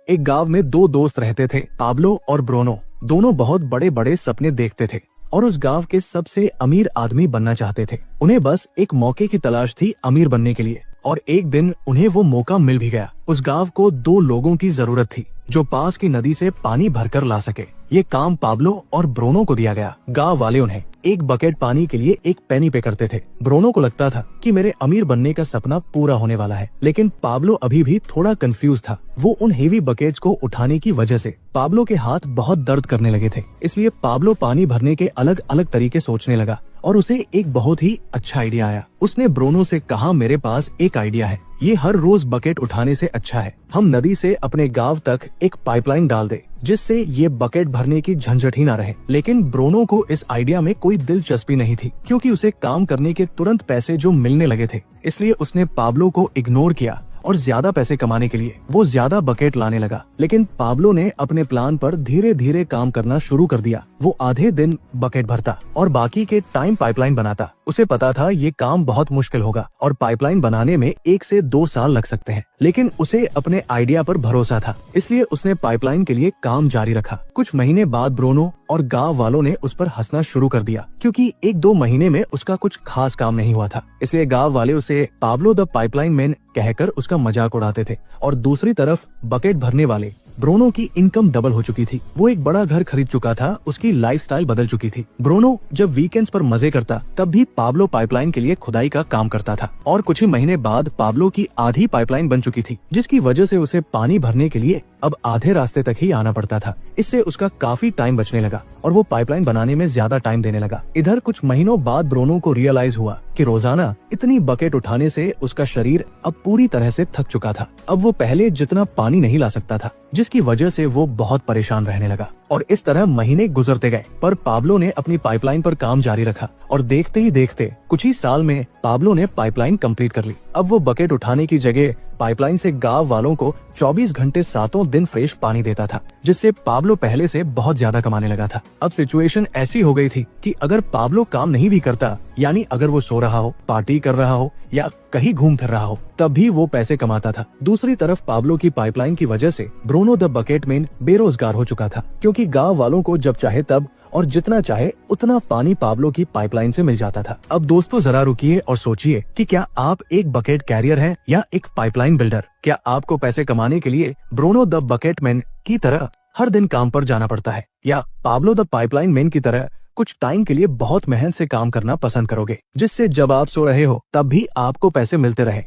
एक गांव में दो दोस्त रहते थे, पाब्लो और ब्रूनो। दोनों बहुत बड़े बड़े सपने देखते थे और उस गांव के सबसे अमीर आदमी बनना चाहते थे। उन्हें बस एक मौके की तलाश थी अमीर बनने के लिए, और एक दिन उन्हें वो मौका मिल भी गया। उस गांव को दो लोगों की जरूरत थी जो पास की नदी से पानी भरकर ला सके। ये काम पाब्लो और ब्रूनो को दिया गया। गांव वाले उन्हें एक बकेट पानी के लिए एक पेनी पे करते थे। ब्रूनो को लगता था कि मेरे अमीर बनने का सपना पूरा होने वाला है, लेकिन पाब्लो अभी भी थोड़ा कंफ्यूज था। वो उन हेवी बकेट्स को उठाने की वजह से पाब्लो के हाथ बहुत दर्द करने लगे थे। इसलिए पाब्लो पानी भरने के अलग अलग तरीके सोचने लगा और उसे एक बहुत ही अच्छा आइडिया आया। उसने ब्रूनो से कहा, मेरे पास एक आइडिया है, ये हर रोज बकेट उठाने से अच्छा है हम नदी से अपने गांव तक एक पाइपलाइन डाल दे, जिससे ये बकेट भरने की झंझट ही ना रहे। लेकिन ब्रूनो को इस आइडिया में कोई दिलचस्पी नहीं थी, क्योंकि उसे काम करने के तुरंत पैसे जो मिलने लगे थे। इसलिए उसने पाब्लो को इग्नोर किया और ज्यादा पैसे कमाने के लिए वो ज्यादा बकेट लाने लगा। लेकिन पाब्लो ने अपने प्लान पर धीरे धीरे काम करना शुरू कर दिया। वो आधे दिन बकेट भरता और बाकी के टाइम पाइपलाइन बनाता। उसे पता था ये काम बहुत मुश्किल होगा और पाइपलाइन बनाने में 1 से 2 साल लग सकते हैं, लेकिन उसे अपने आइडिया पर भरोसा था। इसलिए उसने पाइपलाइन के लिए काम जारी रखा। कुछ महीने बाद ब्रूनो और गांव वालों ने उस पर हंसना शुरू कर दिया, क्योंकि 1-2 महीने में उसका कुछ खास काम नहीं हुआ था। इसलिए गांव वाले उसे पाब्लो द पाइपलाइन मैन कहकर उसका मजाक उड़ाते थे। और दूसरी तरफ बकेट भरने वाले ब्रूनो की इनकम डबल हो चुकी थी। वो एक बड़ा घर खरीद चुका था, उसकी लाइफस्टाइल बदल चुकी थी। ब्रूनो जब वीकेंड्स पर मजे करता तब भी पाब्लो पाइपलाइन के लिए खुदाई का काम करता था। और कुछ ही महीने बाद पाब्लो की आधी पाइपलाइन बन चुकी थी, जिसकी वजह से उसे पानी भरने के लिए अब आधे रास्ते तक ही आना पड़ता था। इससे उसका काफी टाइम बचने लगा और वो पाइपलाइन बनाने में ज्यादा टाइम देने लगा। इधर कुछ महीनों बाद ब्रूनो को रियलाइज हुआ कि रोजाना इतनी बकेट उठाने से उसका शरीर अब पूरी तरह से थक चुका था। अब वो पहले जितना पानी नहीं ला सकता था, जिसकी वजह से वो बहुत परेशान रहने लगा। और इस तरह महीने गुजरते गए, पर पाब्लो ने अपनी पाइपलाइन पर काम जारी रखा और देखते ही देखते कुछ ही साल में पाब्लो ने पाइपलाइन कंप्लीट कर ली। अब वो बकेट उठाने की जगह पाइपलाइन से गांव वालों को 24 घंटे 7 दिन फ्रेश पानी देता था, जिससे पाब्लो पहले से बहुत ज्यादा कमाने लगा था। अब सिचुएशन ऐसी हो गई थी कि अगर पाब्लो काम नहीं भी करता, यानी अगर वो सो रहा हो, पार्टी कर रहा हो या कहीं घूम फिर रहा हो, तब भी वो पैसे कमाता था। दूसरी तरफ पाब्लो की पाइपलाइन की वजह से ब्रूनो द बकेट मैन बेरोजगार हो चुका था, क्योंकि गांव वालों को जब चाहे तब और जितना चाहे उतना पानी पाब्लो की पाइपलाइन से मिल जाता था। अब दोस्तों जरा रुकिए और सोचिए कि क्या आप एक बकेट कैरियर हैं या एक पाइपलाइन बिल्डर? क्या आपको पैसे कमाने के लिए ब्रूनो द बकेट मैन की तरह हर दिन काम पर जाना पड़ता है, या पाब्लो द पाइपलाइन मैन की तरह कुछ टाइम के लिए बहुत मेहनत से काम करना पसंद करोगे, जिससे जब आप सो रहे हो तब भी आपको पैसे मिलते रहे?